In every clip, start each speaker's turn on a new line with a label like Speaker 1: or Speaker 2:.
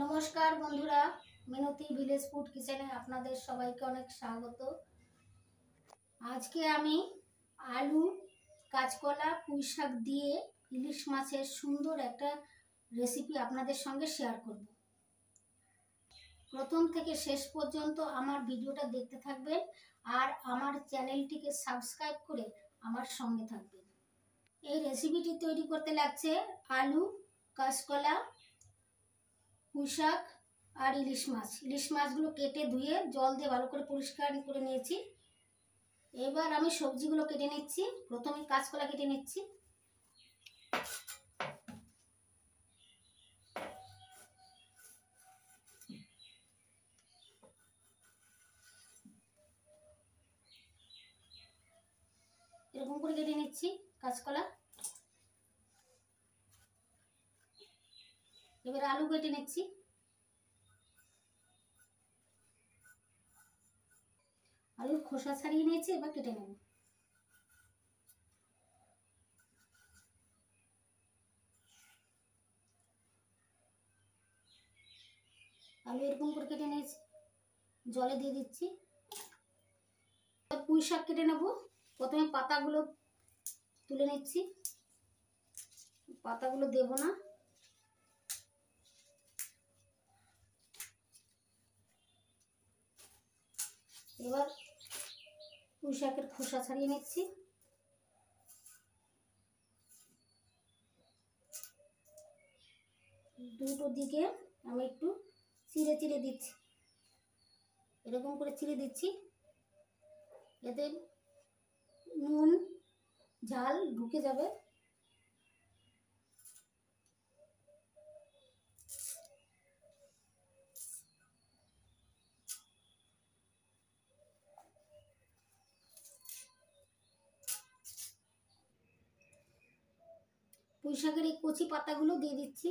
Speaker 1: নমস্কার বন্ধুরা, মিনতি village food কিচেনে আপনাদের সবাইকে অনেক স্বাগত। আজকে আমি আলু, কাঁচকলা, পুঁই শাক দিয়ে ইলিশ মাছের সুন্দর একটা রেসিপি আপনাদের সঙ্গে শেয়ার করব। প্রথম থেকে শেষ পর্যন্ত আমার ভিডিওটা দেখতে থাকবেন আর আমার চ্যানেলটিকে সাবস্ক্রাইব করে আমার সঙ্গে থাকবেন। এই রেসিপিটি তৈরি করতে লাগছে আলু, কাঁচকলা, পুঁই শাক আর ইলিশ মাছ। ইলিশ মাছগুলো কেটে ধুয়ে জল দিয়ে ভালো করে পরিষ্কার করে নিয়েছি। এবার আমি সবজিগুলো কেটে নিচ্ছি। প্রথমে কাঁচকলা কেটে নিচ্ছি। এরকম করে কেটে নিচ্ছি কাঁচকলা। এবার আলু কেটে নিচ্ছি। আলুর খোসা ছাড়িয়ে নিয়েছি, এবার কেটে নেব। আলু এরকম করে কেটে নিয়েছি, জলে দিয়ে দিচ্ছি। পুঁই শাক কেটে নেব। প্রথমে পাতাগুলো তুলে নিচ্ছি, পাতাগুলো দেব না। এবার পুঁই শাকের খোসা ছাড়িয়ে নিচ্ছি। দুটো দিকে আমি একটু চিড়ে চিড়ে দিচ্ছি, এরকম করে চিড়ে দিচ্ছি, এতে নুন ঝাল ঢুকে যাবে। পুঁই শাকের এই কচি পাতাগুলো দিয়ে দিচ্ছি।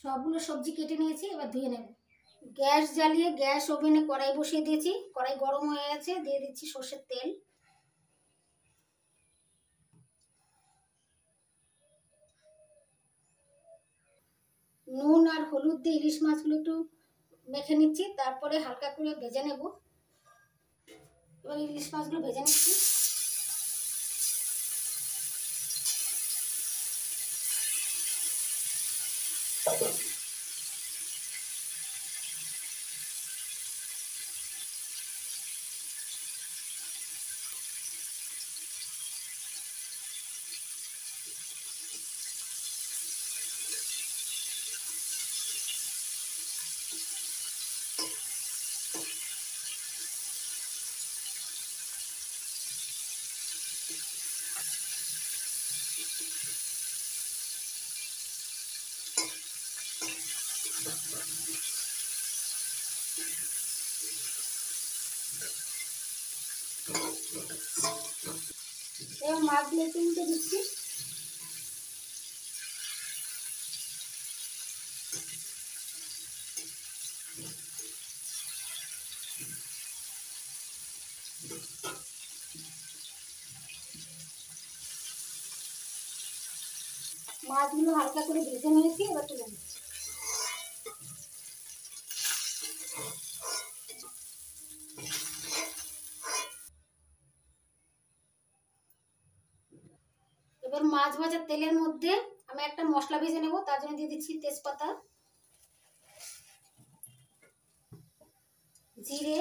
Speaker 1: সবগুলো সবজি কেটে নিয়েছি, এবার ধুয়ে নেব। গ্যাস জ্বালিয়ে গ্যাস ওভেনে কড়াই বসিয়ে দিয়েছি। কড়াই গরম হয়ে গেছে, দিয়ে দিচ্ছি সর্ষের তেল। নুন আর হলুদ দিয়ে ইলিশ মাছগুলো একটু মেখে নিচ্ছি, তারপরে হালকা করে ভেজে নেব। এবার ইলিশ মাছগুলো ভেজে নিচ্ছি। এবার মাছগুলো একটু উল্টে দিচ্ছি। মাছগুলো হালকা করে ভেজে নিয়েছি, এবার তুলে নিচ্ছি। এবার মাছ ভাজার তেলের মধ্যে আমি একটা মশলা ভেজে নেব। তার জন্য দিয়ে দিচ্ছি তেজপাতা, জিরে,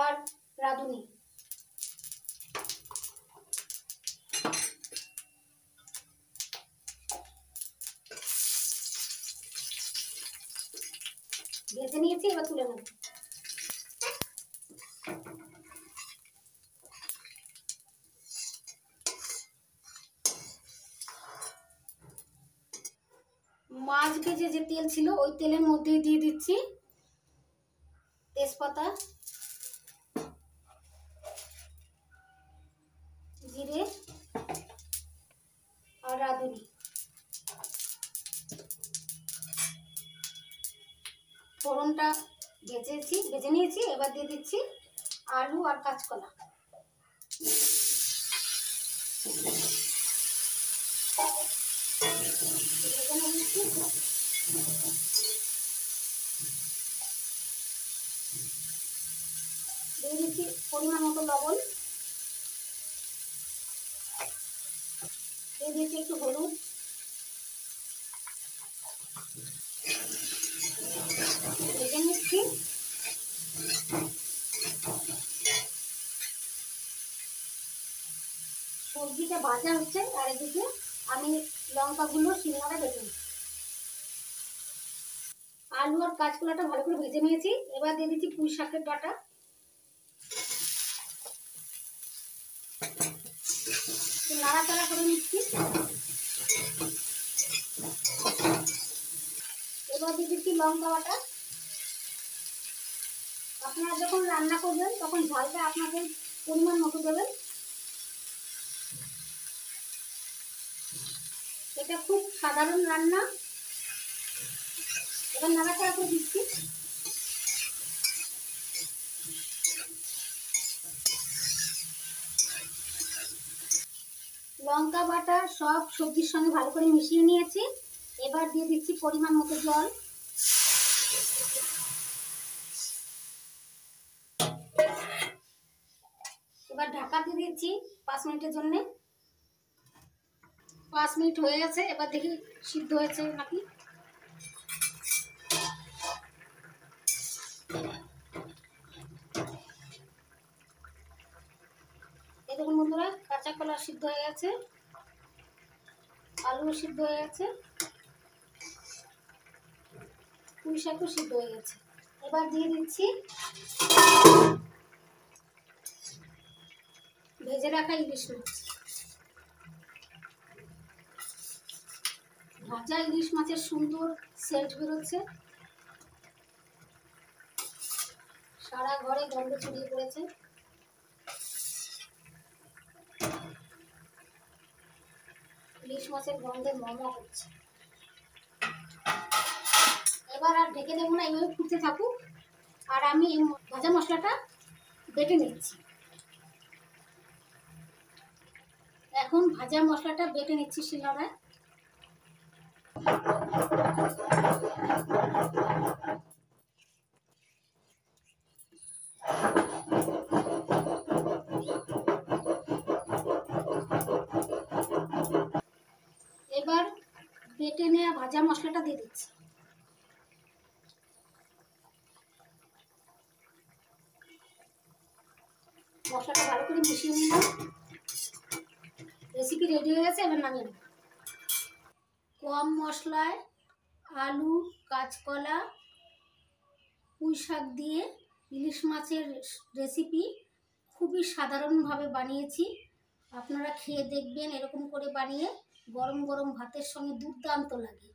Speaker 1: আর রাঁধুনি। ভেজে নিয়েছি, এবার তুলে নেব। মাছ ভেজে যে তেল ছিল ওই তেলের মধ্যে দিয়ে দিচ্ছি তেজপাতা, জিরে আর রাঁধুনি। ফোড়নটা ভেজে নিয়েছি। এবার দিয়ে দিচ্ছি আলু আর কাঁচকলা। দিয়ে দিচ্ছি পরিমাণ মতো লবণ, দিয়ে দিচ্ছি একটু হলুদ, ভেজে নিচ্ছি। সবজিটা ভাজা হচ্ছে আর এদিকে আমি লঙ্কাগুলো শিলনোড়ায় বেটে নিচ্ছি। আলু আর কাঁচকলাটা ভালো করে ভেজে নিয়েছি। এবার দিয়ে দিচ্ছি পুঁই শাকের ডাঁটা, নাড়াচাড়া করে নিচ্ছি। এবার দিয়ে দিচ্ছি লঙ্কা বাটা। আপনারা যখন রান্না করবেন তখন ঝালটা আপনাদের পরিমাণ মতো দেবেন। এটা খুব সাধারণ রান্না। এবার নাড়াচাড়া করে দিচ্ছি। লঙ্কা বাটা সব সবজির সঙ্গে ভালো করে মিশিয়ে নিয়েছি। এবার দিয়ে দিচ্ছি পরিমাণ মতো জল। এবার ঢাকা দিয়ে দিচ্ছি 5 মিনিটের জন্য। 5 মিনিট হয়ে গেছে। এবার দেখি সিদ্ধ হয়েছে নাকি। এই দেখুন বন্ধুরা, কাঁচা কলা সিদ্ধ হয়ে গেছে, আলু সিদ্ধ হয়ে গেছে, পুঁই শাকও সিদ্ধ হয়ে গেছে। এবার দিয়ে দিচ্ছি ভেজে রাখা ইলিশ মাছ। ভাজা ইলিশ মাছের সুন্দর সেন্ট বেরোচ্ছে, সারা ঘরে গন্ধ ছড়িয়ে পড়েছে। ইলিশ মাছের গন্ধে মমা করছে। এবার আর ঢেকে দেবো না, এইভাবে ফুটতে থাকুক। আর আমি এই ভাজা মশলাটা বেটে নিচ্ছি। এখন ভাজা মশলাটা বেটে নিচ্ছি শিলনোড়ায়। এবার বেটে নেওয়া ভাজা মশলাটা দিয়ে দিচ্ছি। মশলাটা ভালো করে মিশিয়ে নিলাম। রেসিপি রেডি হয়ে গেছে। এবার নামিয়ে নেব। কম মশলায় আলু, কাঁচকলা, পুঁই শাক দিয়ে ইলিশ মাছের রেসিপি খুবই সাধারণভাবে বানিয়েছি। আপনারা খেয়ে দেখবেন, এরকম করে বানিয়ে গরম গরম ভাতের সঙ্গে দুর্দান্ত লাগে।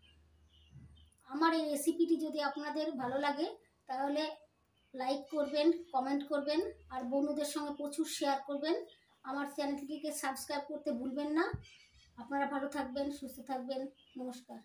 Speaker 1: আমার এই রেসিপিটি যদি আপনাদের ভালো লাগে তাহলে লাইক করবেন, কমেন্ট করবেন আর বন্ধুদের সঙ্গে প্রচুর শেয়ার করবেন। আমার চ্যানেলটিকে সাবস্ক্রাইব করতে ভুলবেন না। আপনারা ভালো থাকবেন, সুস্থ থাকবেন। নমস্কার।